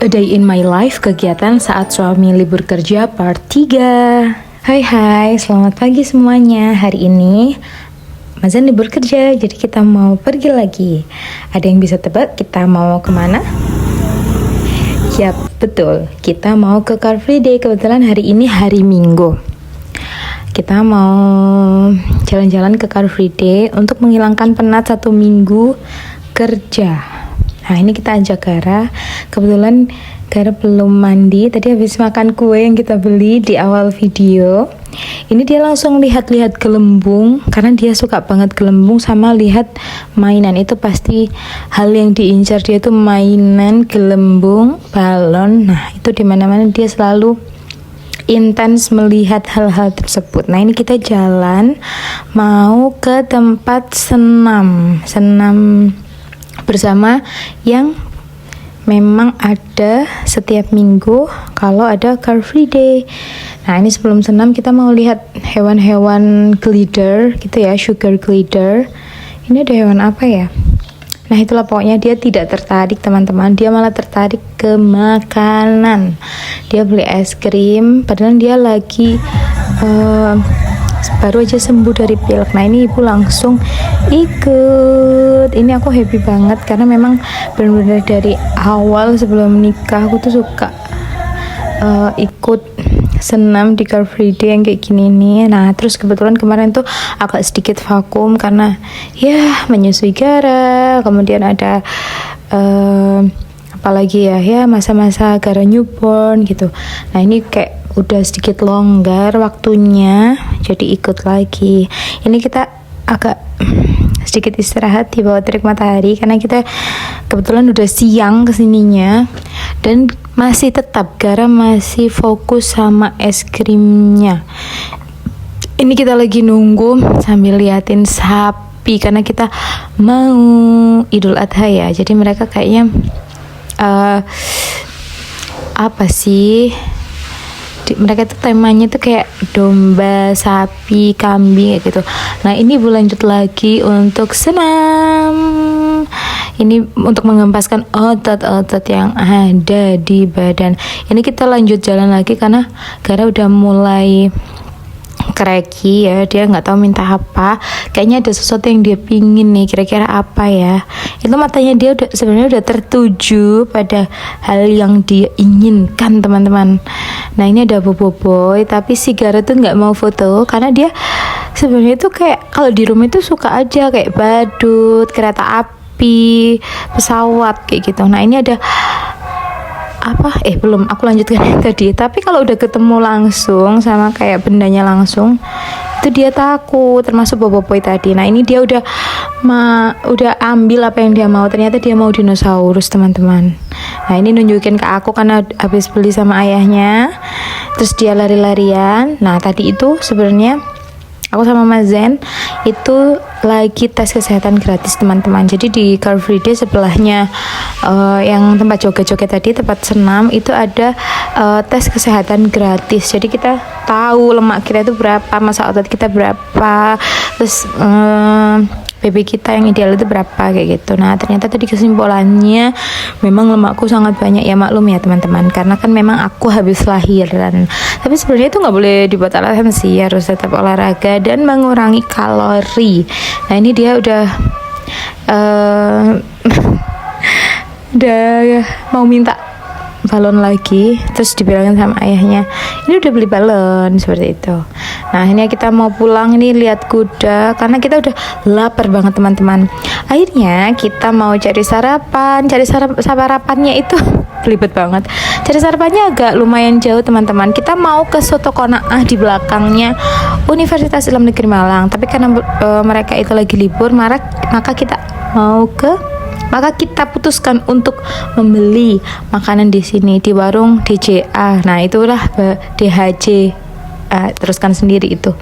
A Day in My Life, kegiatan saat suami libur kerja part 3. Hai, selamat pagi semuanya. Hari ini Mazen libur kerja, jadi kita mau pergi lagi. Ada yang bisa tebak kita mau kemana? Yap, betul, kita mau ke Car Free Day. Kebetulan hari ini hari Minggu. Kita mau jalan-jalan ke Car Free Day untuk menghilangkan penat 1 minggu kerja. Nah, ini kita ajak Gara. Kebetulan Gara belum mandi. Tadi habis makan kue yang kita beli di awal video. Ini dia langsung lihat-lihat gelembung, karena dia suka banget gelembung sama lihat mainan. Itu pasti hal yang diincar dia tuh mainan, gelembung, balon. Nah, itu dimana-mana dia selalu intens melihat hal-hal tersebut. Nah, ini kita jalan mau ke tempat senam bersama yang memang ada setiap minggu kalau ada Car Free Day. Nah, ini sebelum senam kita mau lihat hewan-hewan glider gitu ya, sugar glider. Ini ada hewan apa ya? Nah, itulah pokoknya dia tidak tertarik teman-teman, dia malah tertarik ke makanan. Dia beli es krim, padahal dia lagi baru aja sembuh dari pilek. Nah, ini ibu langsung ikut. Ini aku happy banget karena memang benar-benar dari awal sebelum nikah aku tuh suka ikut senam di Car Free Day yang kayak gini nih. Nah, terus kebetulan kemarin tuh agak sedikit vakum karena ya menyusui Gara, kemudian ada apalagi ya masa-masa Gara newborn gitu. Nah, ini kayak udah sedikit longgar waktunya, jadi ikut lagi. Ini kita agak sedikit istirahat di bawah terik matahari karena kita kebetulan udah siang kesininya, dan masih tetap Gara masih fokus sama es krimnya. Ini kita lagi nunggu sambil liatin sapi karena kita mau Idul Adha ya, jadi mereka kayaknya apa sih, mereka tuh temanya tuh kayak domba, sapi, kambing kayak gitu. Nah, ini ibu lanjut lagi untuk senam. Ini untuk mengempaskan otot-otot yang ada di badan. Ini kita lanjut jalan lagi karena Gara udah mulai kreki ya, dia nggak tahu minta apa. Kayaknya ada sesuatu yang dia pingin nih, kira-kira apa ya. Itu matanya dia sebenarnya udah tertuju pada hal yang dia inginkan teman-teman. Nah, ini ada boboiboy, tapi si Gara tuh nggak mau foto karena dia sebenarnya tuh kayak kalau di rumah itu suka aja kayak badut, kereta api, pesawat kayak gitu. Nah, ini ada apa? Belum aku lanjutkan yang tadi. Tapi kalau udah ketemu langsung sama kayak bendanya langsung, itu dia takut, termasuk boboiboy tadi. Nah, ini dia udah ambil apa yang dia mau. Ternyata dia mau dinosaurus, teman-teman. Nah, ini nunjukin ke aku karena habis beli sama ayahnya. Terus dia lari-larian. Nah, tadi itu sebenarnya aku sama Mazen itu lagi tes kesehatan gratis teman-teman. Jadi di Car Free Day sebelahnya yang tempat joget-joget tadi, tempat senam itu ada tes kesehatan gratis. Jadi kita tahu lemak kita itu berapa, massa otot kita berapa, terus BB kita yang ideal itu berapa kayak gitu. Nah, ternyata tadi kesimpulannya memang lemakku sangat banyak ya, maklum ya teman-teman, karena kan memang aku habis lahiran. Tapi sebenarnya itu nggak boleh dibuat alasan sih, harus tetap olahraga dan mengurangi kalori. Nah, ini dia udah mau minta balon lagi, terus dibilangin sama ayahnya ini udah beli balon seperti itu. Nah, ini kita mau pulang, ini lihat kuda karena kita udah lapar banget teman-teman. Akhirnya kita mau cari sarapannya itu belibet banget. Cari sarapannya agak lumayan jauh teman-teman. Kita mau ke Soto Qonaah di belakangnya Universitas Islam Negeri Malang, tapi karena mereka itu lagi libur, maka kita putuskan untuk membeli makanan di sini di warung DJA. Nah, itulah DHJ. Teruskan sendiri itu.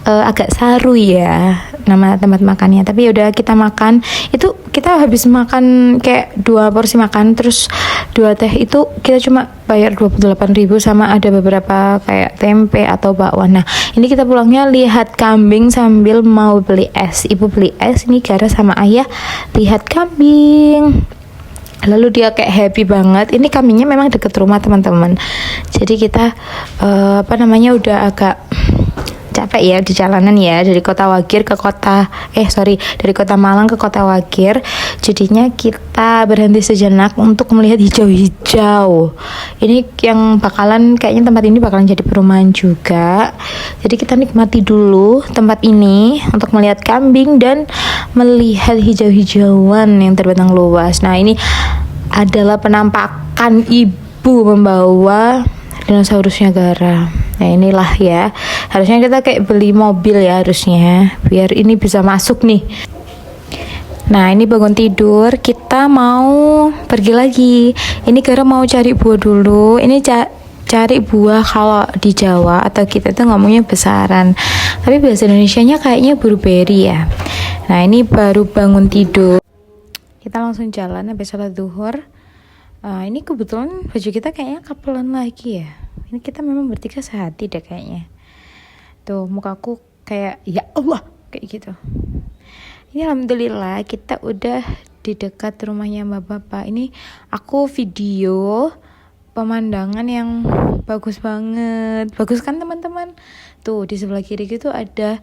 Agak saru ya nama tempat makannya, tapi udah kita makan. Itu kita habis makan kayak 2 porsi makan, terus 2 teh itu kita cuma bayar 28.000 sama ada beberapa kayak tempe atau bakwan. Nah, ini kita pulangnya lihat kambing sambil mau beli es. Ibu beli es, ini Gara sama ayah lihat kambing. Lalu dia kayak happy banget. Ini kambingnya memang deket rumah teman-teman. Jadi kita udah agak capek ya di jalanan ya, dari kota Wagir ke kota dari kota Malang ke kota Wagir. Jadinya kita berhenti sejenak untuk melihat hijau-hijau. Ini yang kayaknya tempat ini bakalan jadi perumahan juga. Jadi kita nikmati dulu tempat ini untuk melihat kambing dan melihat hijau-hijauan yang terbentang luas. Nah, ini adalah penampakan ibu membawa dinosaurus Niagara. Nah, inilah ya. Harusnya kita kayak beli mobil ya harusnya, biar ini bisa masuk nih. Nah, ini bangun tidur, kita mau pergi lagi. Ini Gara mau cari buah dulu. Ini cari buah kalau di Jawa atau kita tuh ngomongnya besaran. Tapi bahasa Indonesianya kayaknya blueberry ya. Nah, ini baru bangun tidur. Kita langsung jalan habis sholat duhur. Ini kebetulan baju kita kayaknya kapelan lagi ya. Ini kita memang bertiga sehati deh kayaknya. Tuh mukaku kayak ya Allah kayak gitu. Ini alhamdulillah kita udah di dekat rumahnya Mbak Bapak. Ini aku video pemandangan yang bagus banget. Bagus kan teman-teman? Tuh di sebelah kiri gitu ada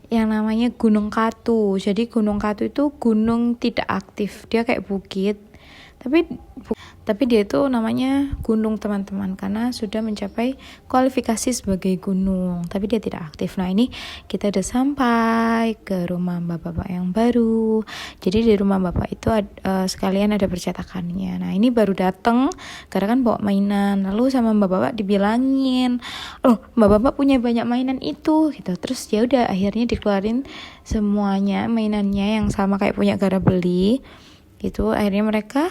yang namanya Gunung Katu. Jadi Gunung Katu itu gunung tidak aktif. Dia kayak bukit. Tapi dia itu namanya gunung teman-teman karena sudah mencapai kualifikasi sebagai gunung, tapi dia tidak aktif. Nah, ini kita udah sampai ke rumah Bapak yang baru. Jadi di rumah Bapak itu sekalian ada percetakannya. Nah, ini baru datang karena kan bawa mainan. Lalu sama Bapak dibilangin, "Oh, Bapak punya banyak mainan itu." gitu. Terus ya udah akhirnya dikeluarin semuanya mainannya yang sama kayak punya Gara beli. Gitu. Akhirnya mereka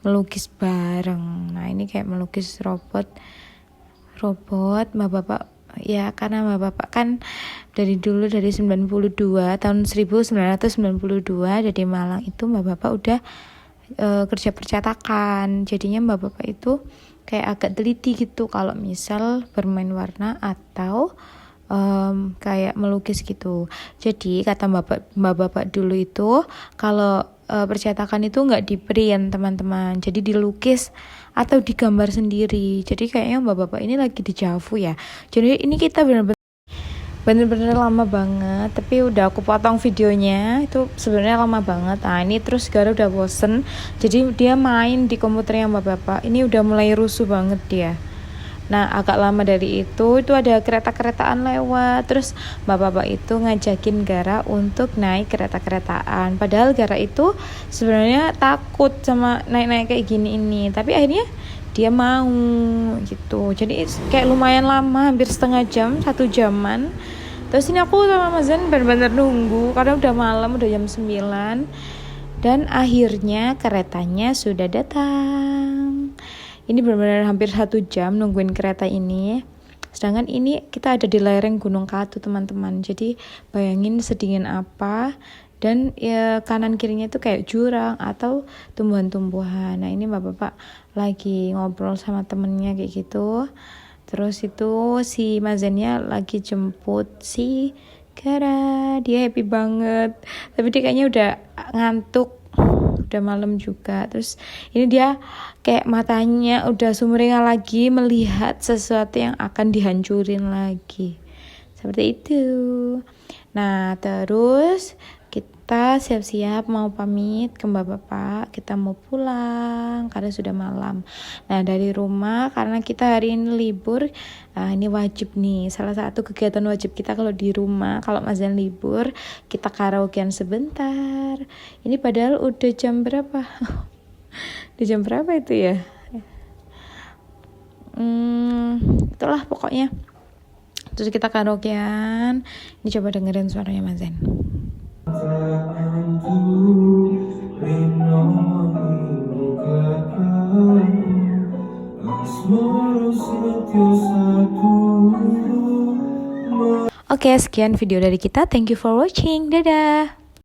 melukis bareng. Nah, ini kayak melukis robot Mbak Bapak ya, karena Mbak Bapak kan dari 92 tahun 1992 dari Malang itu Mbak Bapak udah kerja percetakan. Jadinya Mbak Bapak itu kayak agak teliti gitu kalau misal bermain warna atau kayak melukis gitu. Jadi kata Mbak Bapak dulu itu kalau percetakan itu nggak di print teman-teman, jadi dilukis atau digambar sendiri. Jadi kayaknya Mbak Bapak ini lagi di Javu ya. Jadi ini kita bener-bener lama banget, tapi udah aku potong videonya. Itu sebenarnya lama banget. Nah, ini terus Gara udah bosen, jadi dia main di komputernya Mbak Bapak. Ini udah mulai rusuh banget dia. Nah, agak lama dari itu ada kereta-keretaan lewat. Terus Bapak itu ngajakin Gara untuk naik kereta-keretaan. Padahal Gara itu sebenarnya takut sama naik-naik kayak gini ini. Tapi akhirnya dia mau gitu. Jadi kayak lumayan lama, hampir setengah jam, 1 jaman. Terus ini aku sama Mas Zan benar-benar nunggu karena udah malam, udah jam 9. Dan akhirnya keretanya sudah datang. Ini benar-benar hampir 1 jam nungguin kereta ini. Sedangkan ini kita ada di lereng Gunung Katu teman-teman. Jadi bayangin sedingin apa. Dan ya kanan kirinya itu kayak jurang atau tumbuhan-tumbuhan. Nah, ini Bapak lagi ngobrol sama temennya kayak gitu. Terus itu si Mazennya lagi jemput si Gara. Dia happy banget. Tapi dia kayaknya udah ngantuk. Udah malam juga. Terus ini dia kayak matanya udah sumringah lagi melihat sesuatu yang akan dihancurin lagi. Seperti itu. Nah, terus kita siap-siap mau pamit ke Mbak Bapak. Kita mau pulang karena sudah malam. Nah, dari rumah karena kita hari ini libur, ini wajib nih. Salah satu kegiatan wajib kita kalau di rumah, kalau Mas Zan libur, kita karaokean sebentar. Ini padahal udah jam berapa? Di jam berapa itu ya? Itulah pokoknya. Terus kita karaokean. Ini coba dengerin suaranya Mas Zan. Oke, sekian video dari kita. Thank you for watching. Dadah.